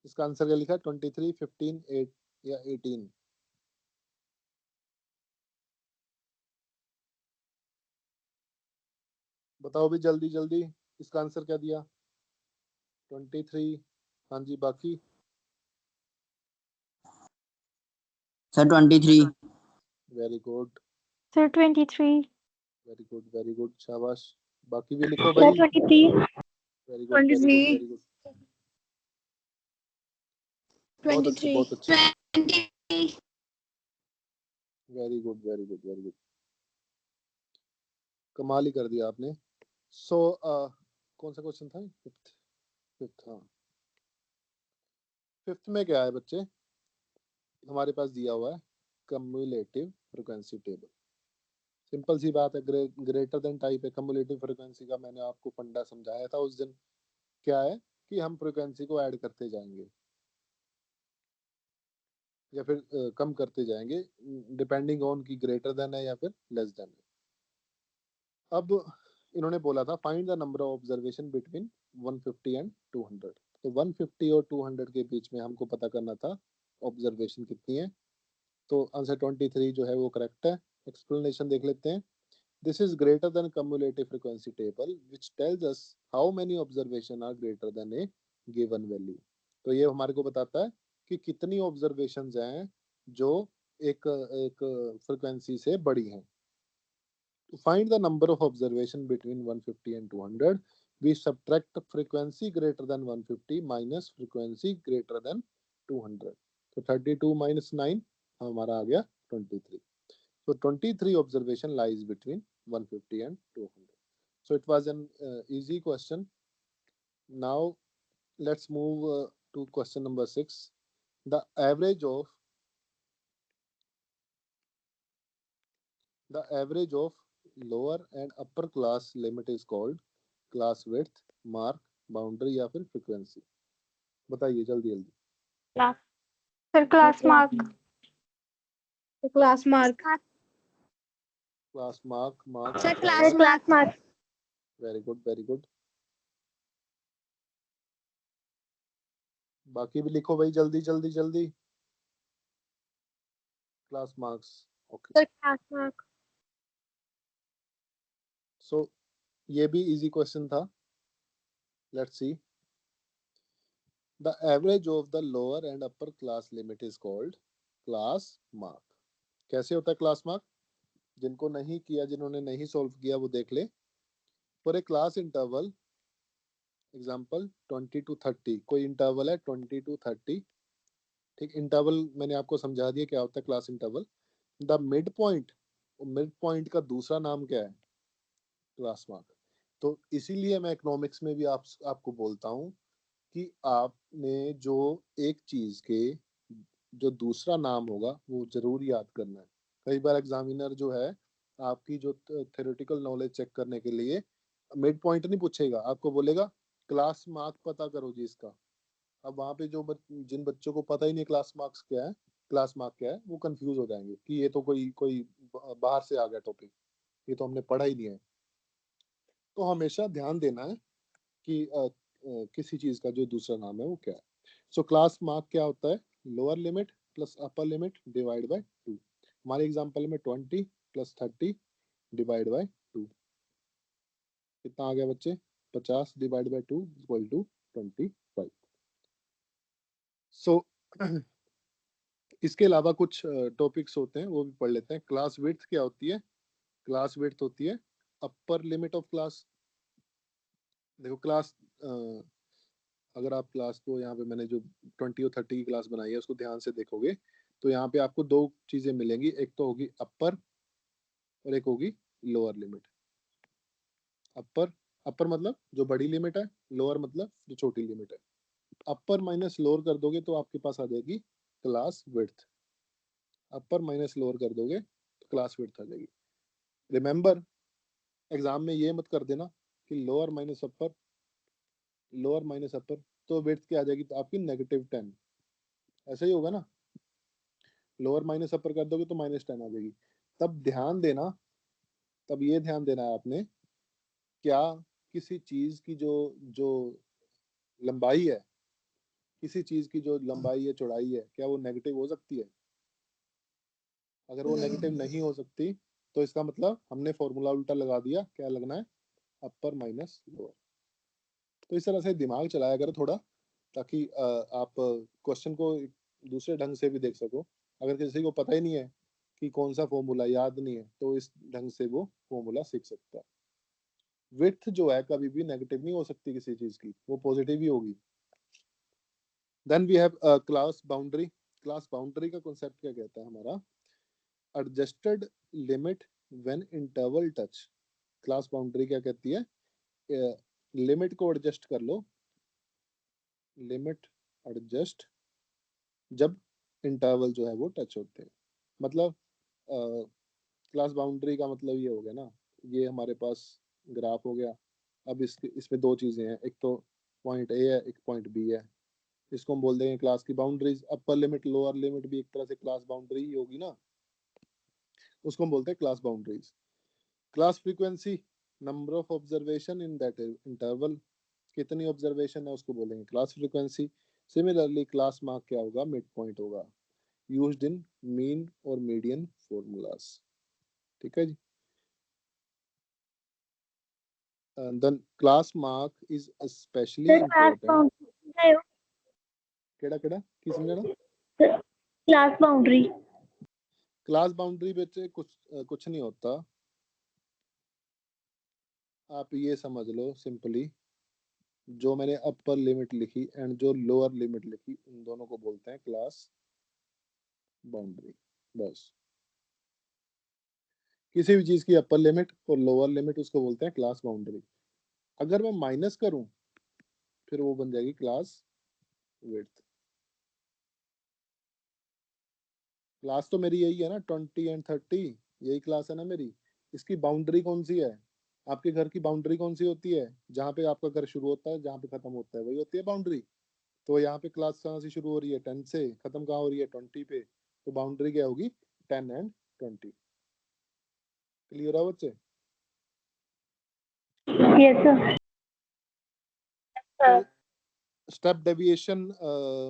इसका आंसर क्या लिखा? 23, 15, 8 या 18? बताओ भी जल्दी जल्दी, इसका आंसर क्या दिया? 23। हाँ जी, बाकी sir 23। Very good, sir 23। Very good, very good, शाबाश। बाकी भी लिखो भाई। 23। Very good, very good, very good, बहुत अच्छे, बहुत अच्छे, very good, very good, very good, कमाल ही कर दिया आपने। सो कौन सा क्वेश्चन था? फिफ्थ, फिफ्थ, हाँ। फिफ्थ में क्या है बच्चे? हमारे पास दिया हुआ है कम्युलेटिव फ्रीक्वेंसी टेबल। सिंपल सी बात है, ग्रेटर देन टाइप है कम्युलेटिव फ्रीक्वेंसी का। मैंने आपको फंडा समझाया था उस दिन। क्या है कि हम फ्रीक्वेंसी को ऐड करते जाएंगे या फिर कम करते जाएंगे, डिपेंडिंग ऑन की ग्रेटर देन है या फिर लेस देन है। अब इन्होंने बोला था find the number of observation between 150 and 200। तो 150 और 200 के बीच में हमको पता करना था ऑब्जर्वेशन कितनी है। तो आंसर 23 जो है वो करेक्ट है। एक्सप्लेनेशन देख लेते हैं। This is greater than cumulative frequency table, which tells us how many observation are greater than a given value. तो ये हमारे को बताता है कि कितनी ऑब्जर्वेशंस हैं जो एक एक फ्रीक्वेंसी से बड़ी हैं। To find the number of observation between 150 and 200, we subtract frequency greater than 150 minus frequency greater than 200. तो 32 minus 9 हमारा आ गया 23. So 23 observation lies between 150 and 200. So it was an easy question. Now let's move to question number 6. The average of lower and upper class limit is called class width, mark, boundary या फिर frequency. बताइए जल्दी जल्दी। Class sir, class mark. Class mark. Class mark, mark sir class mark. Very good, very good. बाकी भी लिखो भाई जल्दी जल्दी जल्दी। Class marks, okay. Sir class mark. So ये भी इजी क्वेश्चन था। Let's see. The average of the lower and upper class limit is called class mark. कैसे होता है क्लास मार्क? जिनको नहीं किया, जिन्होंने नहीं सॉल्व किया वो देख ले। For a class interval, example 20 to 30, कोई इंटरवल है 20 to 30, ठीक। इंटरवल मैंने आपको समझा दिया क्या होता है class interval. The mid point, mid point का दूसरा नाम क्या है? Class mark. तो इसीलिए मैं इकोनॉमिक्स में भी आपको बोलता हूँ कि आपने जो एक चीज के जो दूसरा नाम होगा वो जरूर याद करना है। कई बार एग्जामिनर जो है आपकी जो थ्योरेटिकल नॉलेज चेक करने के लिए मिड पॉइंट नहीं पूछेगा, आपको बोलेगा क्लास मार्क पता करो जी इसका। अब वहाँ पे जो जिन बच्चों को पता ही नहीं क्लास मार्क्स क्या है, क्लास मार्क क्या है, वो कंफ्यूज हो जाएंगे कि ये तो कोई कोई बाहर से आ गया टॉपिक, ये तो हमने पढ़ा ही नहीं है। तो हमेशा ध्यान देना है कि किसी चीज का जो दूसरा नाम है वो क्या है। सो क्लास मार्क क्या होता है? Lower limit plus upper limit divide by 2। हमारे एग्जांपल में 20 प्लस 30 डिवाइड बाय 2 कितना आ गया बच्चे? 50 डिवाइड बाय 2 इक्वल टू 25। सो इसके अलावा कुछ टॉपिक्स होते हैं वो भी पढ़ लेते हैं। क्लास विड्थ क्या होती है? क्लास विड्थ होती है अपर लिमिट ऑफ क्लास। देखो क्लास, अगर आप क्लास को यहाँ पे मैंने जो 20 और 30 की क्लास बनाई है उसको ध्यान से देखोगे तो यहाँ पे आपको दो चीजें मिलेंगी, एक तो होगी अपर और एक होगी लोअर लिमिट। अपर, अपर मतलब जो बड़ी लिमिट है, लोअर मतलब जो छोटी लिमिट है। अपर माइनस लोअर कर दोगे तो आपके पास आ जाएगी क्लास विड्थ। अपर माइनस लोअर कर दोगे तो क्लास विड्थ आ जाएगी। रिमेंबर, एग्जाम में ये मत कर देना कि लोअर माइनस अपर, लोअर माइनस अपर, तो विड्थ क्या आ जाएगी? तो आपकी -10। ऐसा ही होगा ना, लोअर माइनस अपर कर दोगे तो -10 आ जाएगी। तब ध्यान देना, तब ये ध्यान देना है आपने, क्या किसी चीज की जो जो लंबाई है किसी चीज की जो लंबाई है चौड़ाई है, क्या वो नेगेटिव हो सकती है? अगर वो नेगेटिव नहीं हो सकती तो इसका मतलब हमने फॉर्मूला उल्टा लगा दिया। क्या लगना है? अपर माइनस लोअर। तो इस तरह से दिमाग चलाया करो थोड़ा, ताकि आप क्वेश्चन को दूसरे ढंग से भी देख सको। अगर किसी को पता ही नहीं है कि कौन सा फॉर्मूला याद नहीं है, तो इस ढंग से वो फॉर्मूला सीख सकता है। विड्थ जो है कभी भी नेगेटिव नहीं हो सकती किसी चीज की, वो पॉजिटिव ही होगी। Then we have class boundary. Class boundary का कॉन्सेप्ट क्या कहता है हमारा? Adjusted limit when interval touch. Class boundary क्या कहती है? लिमिट को एडजस्ट कर लो, लिमिट एडजस्ट जब इंटरवल जो है वो टच होते हैं। मतलब क्लास बाउंड्री का मतलब ये हो गया ना, ये हमारे पास ग्राफ हो गया। अब इसमें दो चीजें हैं, एक तो पॉइंट ए है, एक पॉइंट बी है। इसको हम बोल देंगे क्लास की boundaries. Upper limit lower limit भी एक तरह से क्लास बाउंड्री ही होगी ना, उसको हम बोलते हैं class boundaries. Class frequency, number of observation in that interval, कितनी ऑब्जर्वेशन है उसको बोलेंगे class frequency. Similarly class mark क्या होगा? मिड पॉइंट होगा, यूज्ड इन मीन और मीडियन फॉर्मूलाज। ठीक है जी। Then class mark is specially sir class important. Boundary केड़ा केड़ा की समझाना? क्लास बाउंड्री क्लास बाउंड्री बच्चे कुछ नहीं होता। आप ये समझ लो सिंपली, जो मैंने अपर लिमिट लिखी एंड जो लोअर लिमिट लिखी, उन दोनों को बोलते हैं क्लास बाउंड्री। बस, किसी भी चीज की अपर लिमिट और लोअर लिमिट, उसको बोलते हैं क्लास बाउंड्री। अगर मैं माइनस करूं फिर वो बन जाएगी क्लास विड्थ। क्लास तो मेरी यही है ना, 20 एंड 30, यही क्लास है ना मेरी। इसकी बाउंड्री कौन सी है? आपके घर की बाउंड्री कौन सी होती है? जहाँ पे आपका घर शुरू होता है, जहाँ पे खत्म होता है, वही होती है बाउंड्री। तो यहाँ पे क्लास कहाँ से शुरू हो रही है? 10 से। खत्म कहाँ हो रही है? 20 पे। तो बाउंड्री क्या होगी? 10 एंड 20। क्लियर है बच्चे? यस सर तो स्टेप डेविएशन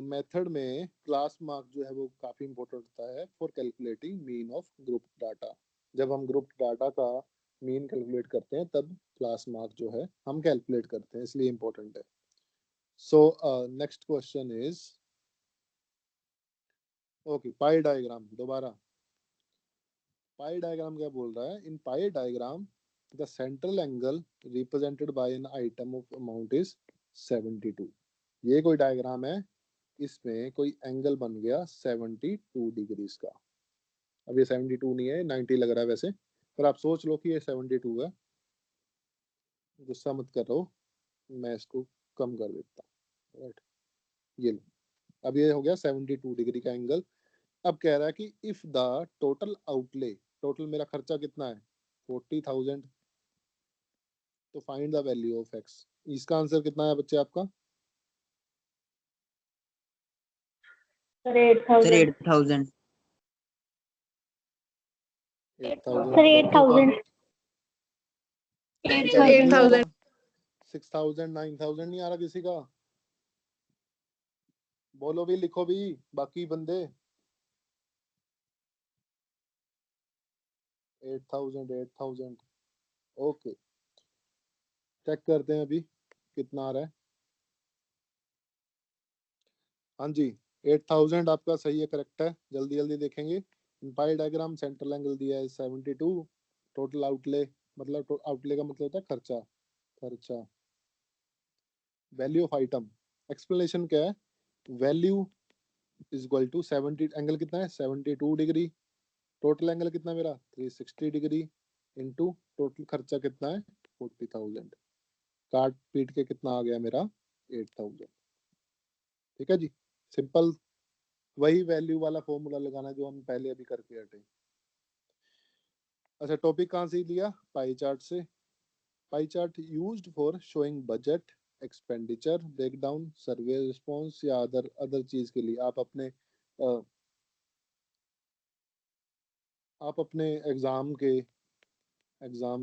मेथड में क्लास मार्क जो है वो काफी इंपॉर्टेंट होता है for calculating mean of group data. जब हम ग्रुप डाटा का मीन कैलकुलेट करते हैं तब क्लास मार्क जो है हम कैलकुलेट करते हैं, इसलिए इंपॉर्टेंट है। So next question is, okay, pie diagram. दोबारा पाई डायग्राम क्या बोल रहा है? In pie diagram the central angle represented by an item of amount is 72। ये कोई डायग्राम है, इसमें कोई एंगल बन गया 72 डिग्रीज का। अब ये 72 नहीं है, 90 लग रहा है वैसे, पर आप सोच लो कि ये 72 है। गुस्सा मत करो, मैं इसको कम कर देता हूँ। राइट, ये लो, अब ये हो गया 72 डिग्री का एंगल। अब कह रहा है कि if the total outlay, total मेरा खर्चा कितना है? 40,000। तो find the value of x. इसका आंसर कितना है बच्चे आपका? Sir sir 8,000 8,000। 8,000 सर कम नहीं होगा? 8,000 10,000 नहीं 8,000 होगा? 6,000 9,000 नहीं आ रहा किसी का? बोलो भी, लिखो भी बाकी बंदे। 8,000 8,000। ओके, चेक करते हैं अभी कितना आ रहा है। हाँ जी, 8,000 आपका सही है, करेक्ट है। जल्दी जल्दी देखेंगे। पाई डायग्राम, सेंट्रल एंगल दिया है 72। टोटल आउटले, मतलब आउटले का मतलब होता है खर्चा। खर्चा, वैल्यू ऑफ आइटम, एक्सप्लेनेशन क्या है? Value is equal to 70, angle कितना है? 72 डिग्री। टोटल एंगल कितना है मेरा? 360 डिग्री। इनटू टोटल खर्चा कितना है? 40,000। काट पीट के कितना आ गया मेरा? 8,000। ठीक है जी, सिंपल। वही वैल्यू वाला फॉर्मूला लगाना जो हम पहले अभी करके हटे। अच्छा, टॉपिक कहाँ से लिया? पाई चार्ट से। Pie chart used for showing budget, expenditure breakdown, survey response या अदर अदर चीज के लिए। आप अपने एग्जाम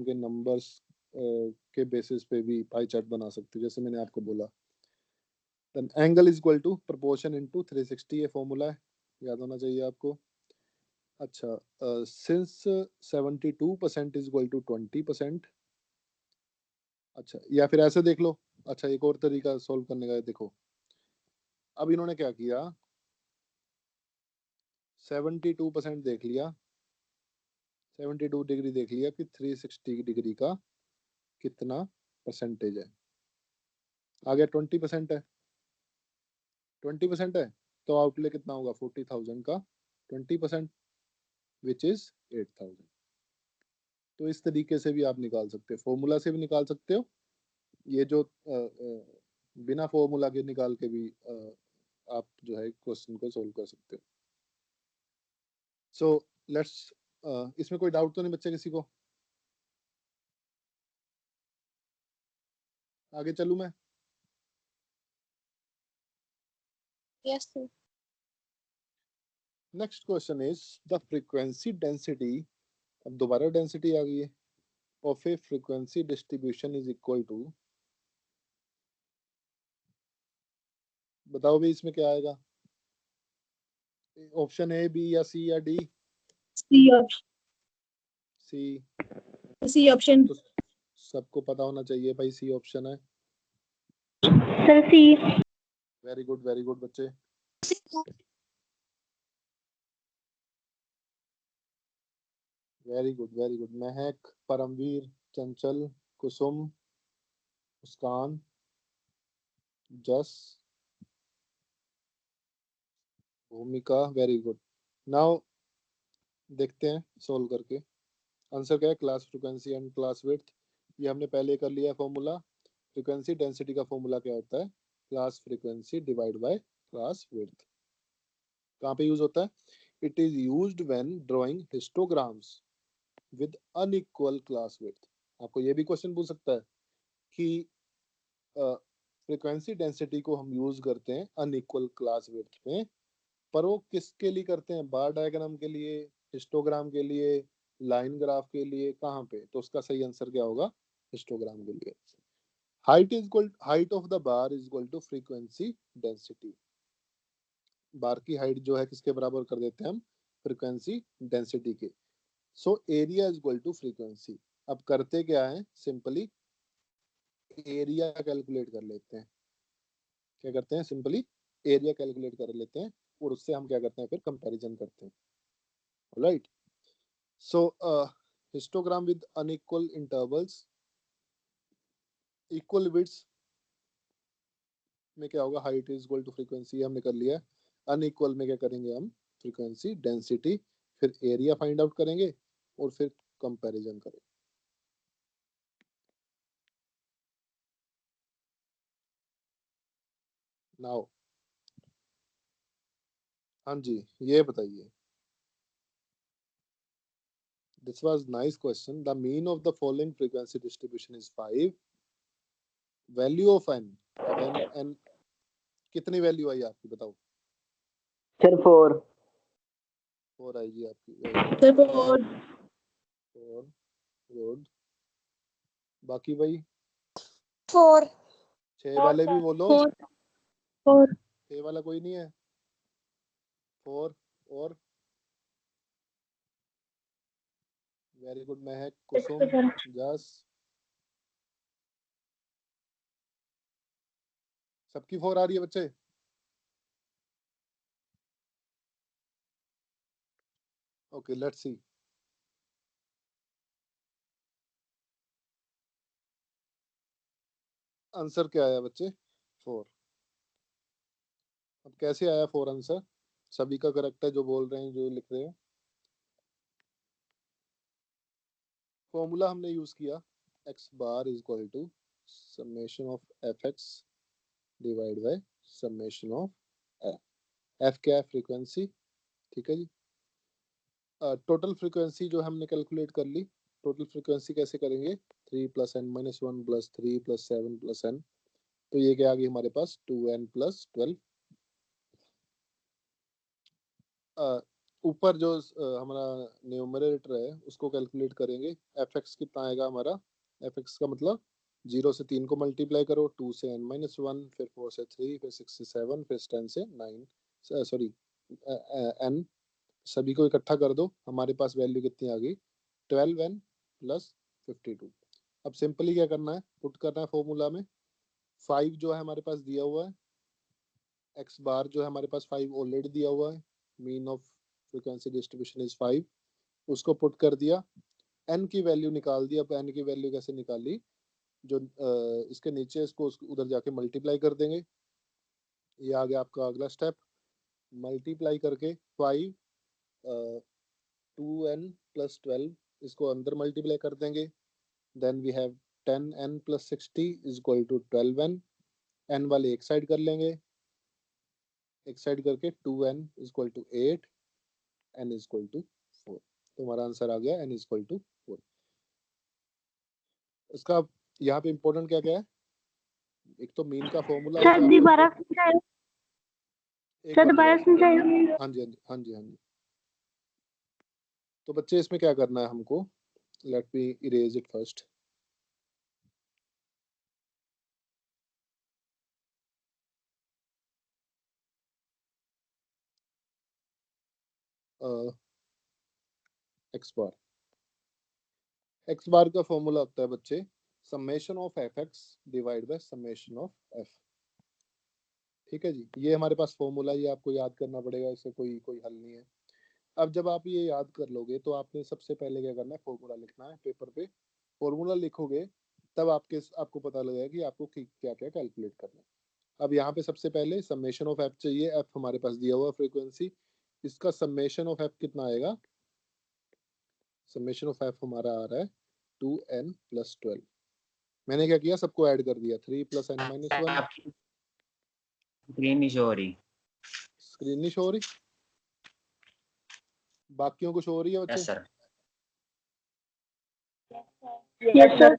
के नंबर्स के बेसिस पे भी पाई चार्ट बना सकते हो, जैसे मैंने आपको बोला। Then angle is equal to proportion into 360, ये फॉर्मूला है, याद होना चाहिए आपको। अच्छा, सिंस 72% इज इक्वल टू 20%। अच्छा, या फिर ऐसे देख लो। अच्छा, एक और तरीका सॉल्व करने का है, देखो। अब इन्होंने क्या किया, 72% देख लिया, 72 डिग्री देख लिया कि 360 डिग्री का कितना परसेंटेज है। आगे 20% है, 20% है, तो आउटले कितना होगा 40,000 का 20%, विच इज 8,000। तो इस तरीके से भी आप निकाल सकते हो, फॉर्मूला से भी निकाल सकते हो, ये जो बिना फॉर्मूला के निकाल के भी आप जो है क्वेश्चन को सोल्व कर सकते हो। सो लेट्स, इसमें कोई डाउट तो नहीं बच्चे किसी को? आगे चलूं मैं? Yes, sir. Next question is the frequency density, अब दोबारा डेंसिटी आ गई है, of a frequency distribution is equal to, बताओ भी इसमें क्या आएगा, ऑप्शन ए, बी या सी या D? C option, C. C option. तो सबको पता होना चाहिए भाई, सी ऑप्शन है। Sir C. वेरी गुड बच्चे। Very good. महक, परमवीर, चंचल, कुसुम, मुस्कान, जस, भूमिका, वेरी गुड। नाउ देखते हैं सोल्व करके। आंसर क्या है, class frequency and class width, ये हमने पहले कर लिया फॉर्मूला। फ्रीक्वेंसी डेंसिटी का फॉर्मूला क्या होता है, class frequency divide by class width. कहाँ पे यूज होता है, it is used when drawing histograms with unequal class width. आपको ये भी क्वेश्चन पूछ सकता है कि फ्रीक्वेंसी डेंसिटी को हम यूज करते हैं अनइक्वल क्लास विड्थ में, पर वो किसके लिए करते हैं, बार डायग्राम के लिए, हिस्टोग्राम के लिए, लाइन ग्राफ के लिए, कहाँ पे? तो उसका सही आंसर क्या होगा, हिस्टोग्राम के लिए। Height of the bar is equal to frequency density. Bar की हाइट जो है किसके बराबर कर देते हैं हम, फ्रीक्वेंसी डेंसिटी के। So area is equal to frequency. अब करते क्या है, सिंपली एरिया कैलकुलेट कर लेते हैं। क्या करते हैं, सिंपली एरिया कैलकुलेट कर लेते हैं, और उससे हम क्या करते हैं, फिर कंपैरिजन करते हैं। Right, so histogram with unequal intervals, equal width में क्या होगा, height is equal to frequency, हमने कर लिया है। अनइक्वल में क्या करेंगे हम, फ्रीक्वेंसी डेंसिटी, फिर एरिया फाइंड आउट करेंगे और फिर कंपैरिजन करेंगे। नाउ हाँ जी, ये बताइए, this was nice question. The mean of the following frequency distribution is 5, value of N. अब एन कितनी वैल्यू आई आपकी, बताओ? सर 4। 4 आएगी आपकी, सर फोर। 4 गुड। बाकी भाई 4. 6 वाले भी बोलो, फोर। फोर। 6 वाला कोई नहीं है, 4 और वेरी गुड। महक, कुसुम, जस, सबकी 4 आ रही है बच्चे? Okay, let's see. आंसर क्या आया बच्चे, 4। अब कैसे आया 4 आंसर, सभी का करेक्ट है जो बोल रहे हैं, जो लिख रहे हैं। फॉर्मूला हमने यूज किया, x bar is equal to summation of f x divide by summation of f. F क्या है, फ्रीक्वेंसी, ठीक है जी। टोटल फ्रीक्वेंसी जो हमने कैलकुलेट कर ली, टोटल फ्रीक्वेंसी कैसे करेंगे, 3 + n - 1 + 3 + 7 + n, तो ये क्या आ गई हमारे पास, 2n + 12। ऊपर जो हमारा न्यूमरेटर है उसको कैलकुलेट करेंगे, एफ एक्स कितना आएगा हमारा, एफ एक्स का मतलब 0 से 3 को मल्टीप्लाई करो, 2 से n-1, फिर 4 से 3, फिर 6 से 7, फिर 10 से 9, सॉरी n, सभी को इकट्ठा कर दो, हमारे पास वैल्यू कितनी आ गई 12n प्लस 52। अब सिंपली क्या करना है, पुट करना है फॉर्मूला में। 5 जो है हमारे पास दिया हुआ है, x बार जो है हमारे पास 5 ऑलरेडी दिया हुआ है, mean of frequency distribution is 5, उसको पुट कर दिया, n की वैल्यू निकाल दी। अब n की वैल्यू कैसे निकाली, जो इसके नीचे इसको उधर जाके मल्टीप्लाई कर देंगे, ये आ गया आपका अगला स्टेप। मल्टीप्लाई करके 5 2n प्लस 12, इसको अंदर मल्टीप्लाई कर देंगे, then we have 10n plus 60 is equal to 12n, n वाले एक साइड कर लेंगे, एक साइड करके 2n is equal to 8, n is equal to 4। तो हमारा आंसर आ गया n इज इक्वल टू 4। इसका यहाँ पे इम्पोर्टेंट क्या क्या है, एक तो मीन का फॉर्मूला सर दोबारा समझाइए। सर दोबारा समझाइए। हाँ जी हाँ जी हाँ जी हाँ जी। तो बच्चे इसमें क्या करना है हमको, let me erase it first. X bar का फॉर्मूला होता है बच्चे summation of f x divide by summation of f. ठीक है जी, ये हमारे पास फॉर्मूला, ये आपको याद करना पड़ेगा, इससे कोई कोई हल नहीं है। अब जब आप ये याद कर लोगे तो आपने सबसे पहले क्या करना है, फॉर्मूला लिखना है पेपर पे। फॉर्मूला लिखोगे तब आपको पता लगेगा कि आपको क्या क्या कैलकुलेट करना है। अब यहाँ पे सबसे पहले समेशन ऑफ एफ चाहिए, एफ हमारे पास दिया हुआ फ्रीक्वेंसी, इसका समेशन ऑफ एफ कितना आएगा, समेशन ऑफ एफ हमारा आ रहा है 2n प्लस 12। मैंने क्या किया, सबको ऐड कर दिया, 3 प्लस n-1। स्क्रीन नहीं शो हो रही। स्क्रीन नहीं शो हो रही, बाकियों को शो हो रही है बच्चे? Yes sir. Yes sir.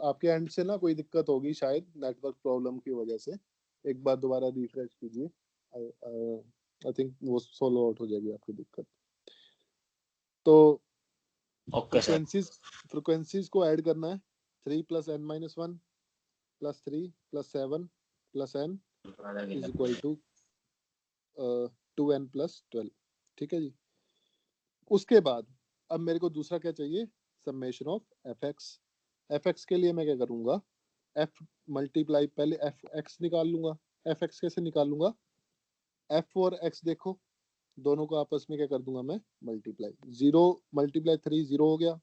आपके एंड से ना कोई दिक्कत होगी शायद नेटवर्क प्रॉब्लम की वजह से, एक बार दोबारा रिफ्रेश कीजिए, आई थिंक वो सॉल्व आउट हो जाएगी आपकी दिक्कत। तो ओके सर। फ्रीक्वेंसीज को ऐड करना है, 3 plus n-1 plus 3 plus 7 plus n is equal to 2n plus 12। ठीक है जी। उसके बाद अब मेरे को दूसरा क्या चाहिए, summation of f x. F x के लिए मैं क्या करूंगा, एफ मल्टीप्लाई, पहले एफ एक्स निकाल लूंगा। एफ एक्स कैसे निकालूंगा, एफ और एक्स देखो, दोनों को आपस में क्या कर दूंगा मैं, मल्टीप्लाई। 0 मल्टीप्लाई 3 0 हो गया,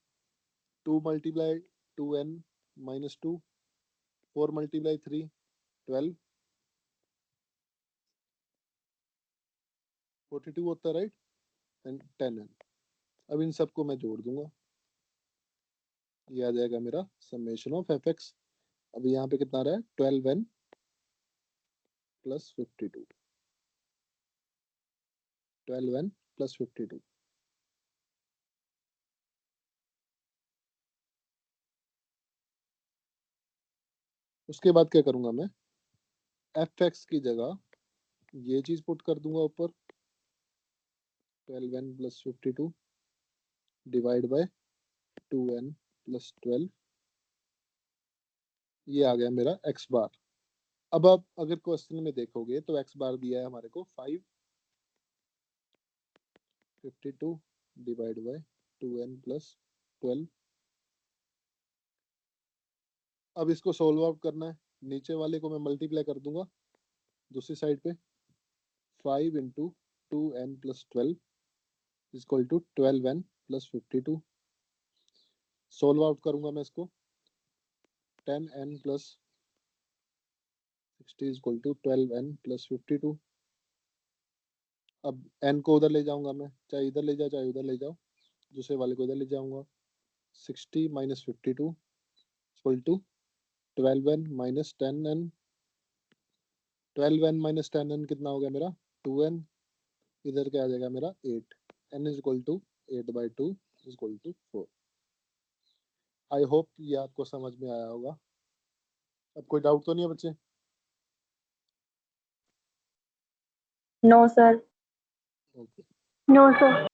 2 मल्टीप्लाई 2n-2, 4 मल्टीप्लाई 3 12, 42 होता है राइट, एंड 10n। अब इन सबको मैं जोड़ दूंगा, ये आ जाएगा मेरा समेशन ऑफ एफ एक्स। अब यहाँ पे कितना आ रहा है, 12n प्लस 52, 12n प्लस 52। उसके बाद क्या करूंगा मैं, एफ एक्स की जगह ये चीज पुट कर दूंगा ऊपर, 12n plus 52 divide by 2n plus 12, ये आ गया मेरा एक्स बार। अब आप अगर क्वेश्चन में देखोगे तो एक्स बार दिया है हमारे को 552 डिवाइड बाय 2n प्लस 12। अब इसको सोल्व आउट करना है, नीचे वाले को मैं मल्टीप्लाई कर दूंगा दूसरी साइड पे, 5 into 2n plus 12 is equal to 12n plus 52। Solve out करूंगा मैं इसको, 10n plus 60 is equal to 12n plus 52। अब n को उधर ले जाऊंगा मैं, चाहे इधर ले जाओ चाहे उधर ले जाओ, दूसरे वाले को इधर ले जाऊंगा, 60 minus 52 equal to 12n minus 10n। 12n minus 10n कितना हो गया मेरा, 2n, इधर क्या आ जाएगा मेरा 8, n is equal to 8/2 is equal to 4। I hope ये आपको समझ में आया होगा। अब कोई डाउट तो नहीं है बच्चे? No sir. Okay, no sir.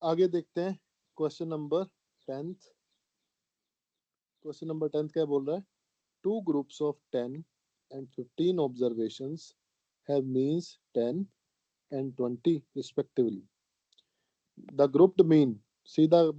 आगे देखते हैं question number 10th। Question number 10 क्या बोल रहा है? Two groups of 10 and 15 observations have means 10 and 20 respectively. The grouped mean, सीधा